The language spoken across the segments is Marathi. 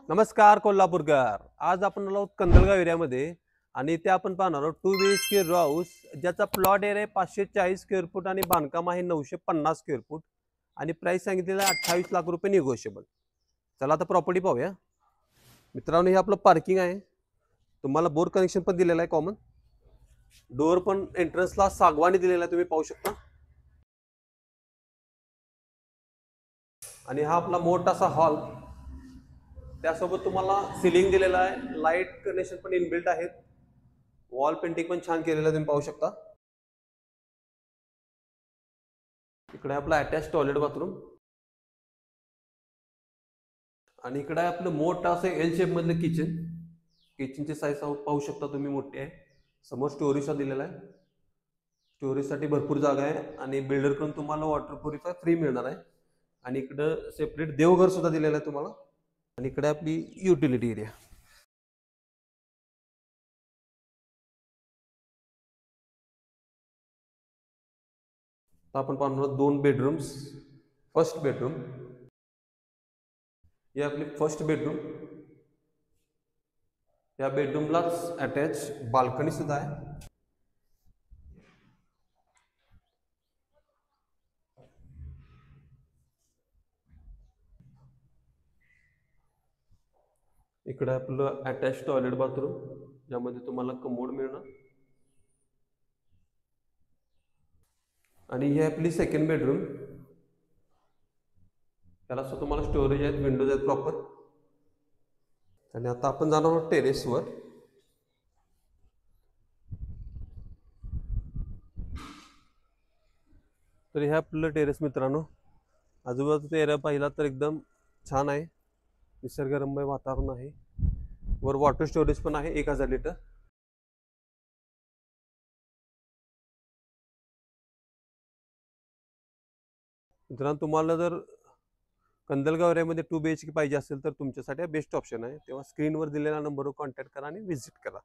नमस्कार कोल्हापूरकर. आज आपण आलो आहोत कंदलगाव एरियामध्ये आणि इथे आपण पाहणार आहोत 2 BHK रो हाऊस ज्याचा प्लॉट एरिया आहे 540 स्क्वेअर फूट आणि बांधकाम आहे 950 स्क्वेअर फूट आणि प्राइस सांगितलेला आहे 28 लाख रुपये निगोशिएबल. चला आता प्रॉपर्टी पाहूया. मित्रांनो, हे आपलं पार्किंग आहे. तुम्हाला बोर कनेक्शन पण दिलेलं आहे कॉमन. डोअर पण एंट्रन्सला सागवानी दिलेला आहे, तुम्ही पाहू शकता. आणि हा आपला मोठासा हॉल, त्यासोबत तुम्हाला सिलिंग दिलेला आहे, लाईट कनेक्शन पण इनबिल्ट आहेत, वॉल पेंटिंग पण छान केलेलं तुम्ही पाहू शकता. इकडे आपला अटॅच टॉयलेट बाथरूम आणि इकडे आपलं मोठं असं एल शेप मधलं किचन. किचनची साईज पाहू शकता तुम्ही, मोठी आहे. समोर स्टोरेज दिलेला आहे. स्टोरेजसाठी भरपूर जागा आहे आणि बिल्डर कडून तुम्हाला वॉटर प्युरिफायर फ्री मिळणार आहे. आणि इकडे सेपरेट देवघर सुद्धा दिलेलं आहे तुम्हाला. आणि इकडे आपली युटिलिटी एरिया. आपण पाहणार 2 बेडरूम्स. फर्स्ट बेडरूम, हे आपली फर्स्ट बेडरूम. या बेडरूमलाच अटॅच बाल्कनी सुद्धा आहे. इकडे आपलं अटॅच टॉयलेट बाथरूम, ज्यामध्ये तुम्हाला कमोड मिळणार. आणि ही आपली सेकंड बेडरूम. त्याला सुद्धा तुम्हाला स्टोरेज आहेत, विंडोज आहेत प्रॉपर. आणि आता आपण जाणार आहोत टेरेसवर. तर हे आपलं टेरेस मित्रांनो. आजूबाजूचा एरिया पाहिला तर एकदम छान आहे, निसर्गरम्य वातावरण आहे. वर वॉटर स्टोरेज पण आहे 1000 लिटर. मित्रांनो, तुम्हाला जर कंदलगाव एरियामध्ये 2 BHK पाहिजे असेल तर तुमच्यासाठी बेस्ट ऑप्शन आहे. तेव्हा स्क्रीनवर दिलेल्या नंबरवर कॉन्टॅक्ट करा आणि व्हिजिट करा.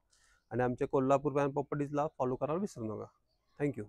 आणि आमच्या कोल्हापूर प्रॉपर्टीजला फॉलो करायला विसरू नका. थँक्यू.